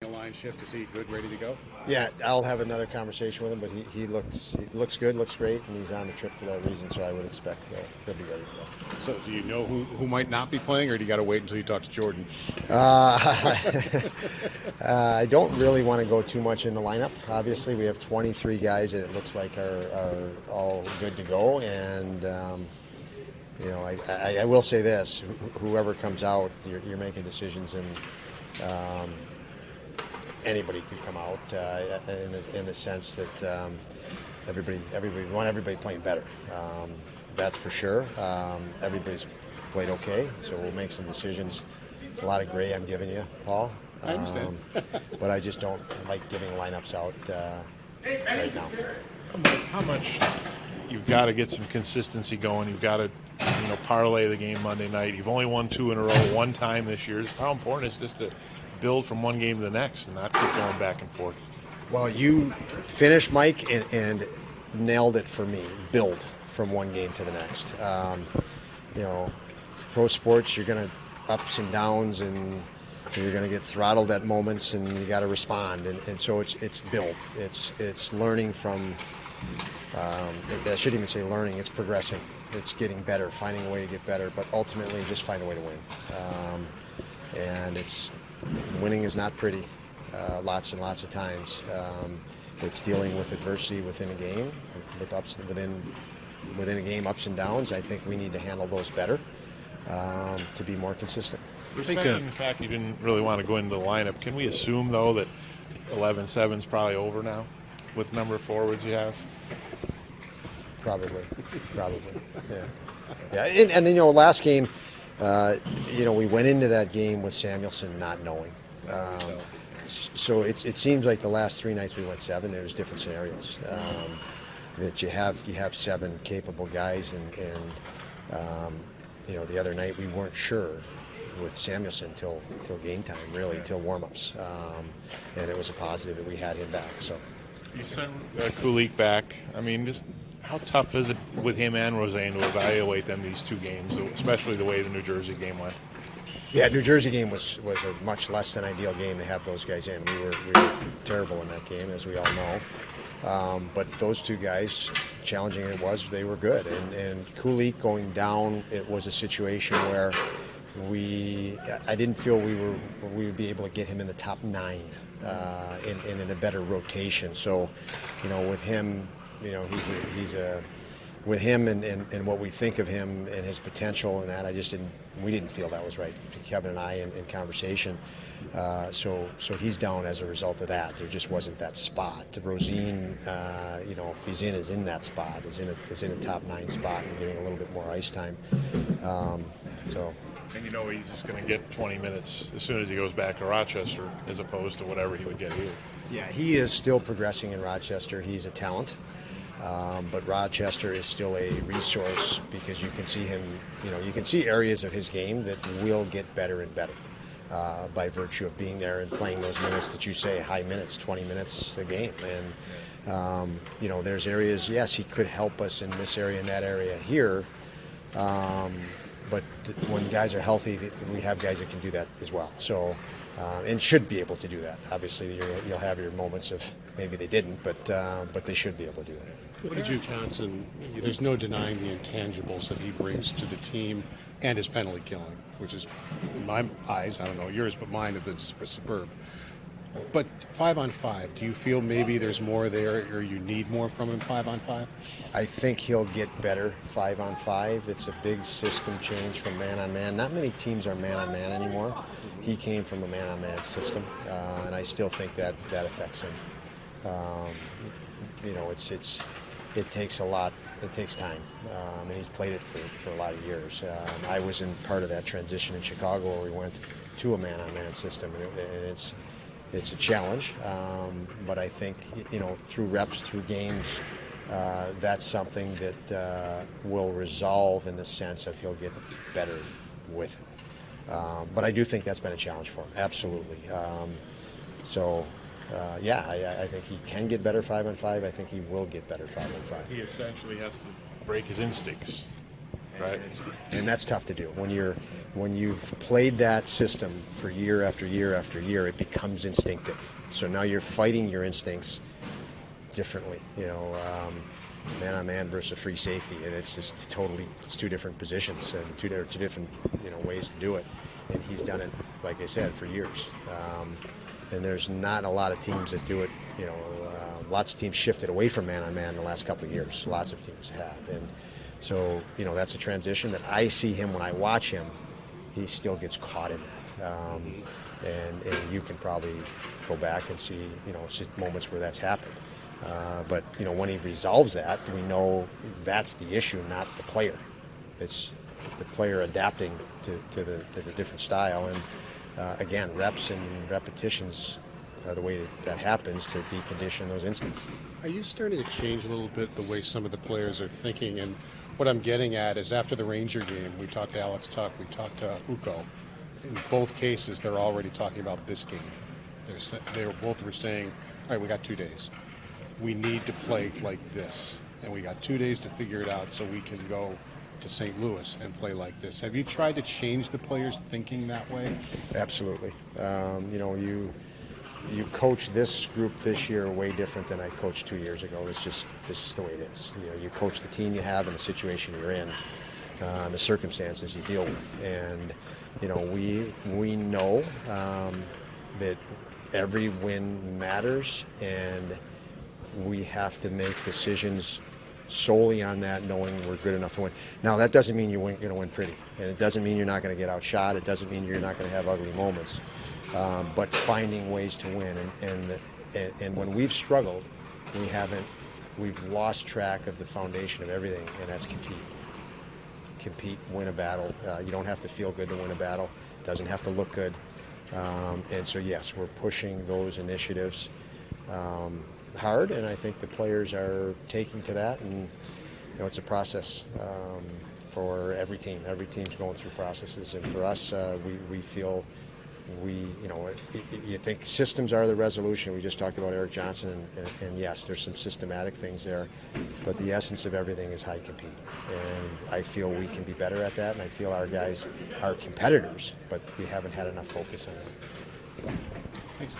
A line shift, is he good, ready to go? Yeah, I'll have another conversation with him, but he looks good, looks great, and he's on the trip for that reason. So I would expect he'll be ready to go. So do you know who might not be playing, or do you got to wait until you talk to Jordan? I don't really want to go too much in the lineup. Obviously, we have 23 guys that it looks like are all good to go, and I will say this: whoever comes out, you're making decisions, and anybody could come out in the sense that everybody want everybody playing better. That's for sure. Everybody's played okay, so we'll make some decisions. It's a lot of gray I'm giving you, Paul. I understand. But I just don't like giving lineups out right now. How much you've got to get some consistency going. You've got to parlay the game Monday night. You've only won 2 in a row one time this year. Just how important is just to build from one game to the next and not keep going back and forth? Well, you finished, Mike, and nailed it for me. Build from one game to the next. Pro sports, you're going to ups and downs, and you're going to get throttled at moments, and you got to respond. And so it's build. It's learning from. I shouldn't even say learning. It's progressing. It's getting better, finding a way to get better, but ultimately just find a way to win. And winning is not pretty. Lots and lots of times. It's dealing with adversity within a game, within a game, ups and downs. I think we need to handle those better to be more consistent. Respecting the fact you didn't really want to go into the lineup, can we assume, though, that 11-7 is probably over now with the number of forwards you have? Probably, yeah. And last game, we went into that game with Samuelsson not knowing. So it seems like the last 3 nights we went 7. There's different scenarios that you have 7 capable guys, and the other night we weren't sure with Samuelsson till game time, really, till warm-ups, and it was a positive that we had him back. So you sent Kulik back. I mean, just how tough is it with him and Rosén to evaluate them these 2 games, especially the way the New Jersey game went? Yeah, New Jersey game was a much less than ideal game to have those guys in. We were terrible in that game, as we all know. But those 2 guys, challenging it was, they were good. And Kulik going down, it was a situation where I didn't feel we would be able to get him in the top 9 and in a better rotation. So, with him, with him and what we think of him and his potential and that, we didn't feel that was right. Kevin and I in conversation. So he's down as a result of that. There just wasn't that spot. Rosén, if he's is in that spot, is in a top 9 spot and getting a little bit more ice time. And he's just going to get 20 minutes as soon as he goes back to Rochester, as opposed to whatever he would get here. Yeah, he is still progressing in Rochester. He's a talent. But Rochester is still a resource because you can see him, you can see areas of his game that will get better and better by virtue of being there and playing those minutes that you say, high minutes, 20 minutes a game. And, there's areas, yes, he could help us in this area and that area here. But when guys are healthy, we have guys that can do that as well. So, and should be able to do that. Obviously, you'll have your moments of maybe they didn't, but they should be able to do that. What did you, Johnson? There's no denying the intangibles that he brings to the team and his penalty killing, which is, in my eyes, I don't know yours, but mine have been superb. But 5-on-5, do you feel maybe there's more there, or you need more from him 5-on-5? I think he'll get better 5-on-5. It's a big system change from man-on-man. Not many teams are man-on-man anymore. He came from a man-on-man system, and I still think that affects him. It takes a lot. It takes time, and he's played it for a lot of years. I was in part of that transition in Chicago where we went to a man-on-man system, and it's a challenge. But I think through reps, through games, that's something that will resolve in the sense of he'll get better with it. But I do think that's been a challenge for him, absolutely. I think he can get better 5-on-5. I think he will get better 5-on-5. He essentially has to break his instincts Right. And that's tough to do. When you've played that system for year after year after year, it becomes instinctive. So now you're fighting your instincts differently. Man on man versus free safety, and it's just it's two different positions and two different ways to do it. And he's done it, like I said, for years. And there's not a lot of teams that do it. Lots of teams shifted away from man on man in the last couple of years. Lots of teams have, and so that's a transition that I see him when I watch him. He still gets caught in that, and you can probably go back and see moments where that's happened. But when he resolves that, we know that's the issue, not the player. It's the player adapting to the different style, and again, reps and repetitions are the way that happens to decondition those instincts. Are you starting to change a little bit the way some of the players are thinking? And what I'm getting at is after the Ranger game, we talked to Alex Tuck, we talked to Uko. In both cases, they're already talking about this game. They both were saying, all right, we got 2 days. We need to play like this. And we got 2 days to figure it out so we can go to St. Louis and play like this. Have you tried to change the players' thinking that way? Absolutely. You coach this group this year way different than I coached 2 years ago. It's just the way it is. You coach the team you have and the situation you're in, the circumstances you deal with, and we know that every win matters, and we have to make decisions solely on that, knowing we're good enough to win. Now, that doesn't mean you're going to win pretty, and it doesn't mean you're not going to get outshot. It doesn't mean you're not going to have ugly moments. But finding ways to win, and when we've struggled, we've lost track of the foundation of everything, and that's compete, win a battle. You don't have to feel good to win a battle. It doesn't have to look good. And so yes, we're pushing those initiatives hard, and I think the players are taking to that, and it's a process for every team. Every team's going through processes, and for us, we feel you think systems are the resolution. We just talked about Eric Johnson, and yes, there's some systematic things there, but the essence of everything is high compete. And I feel we can be better at that, and I feel our guys are competitors, but we haven't had enough focus on that. Thanks.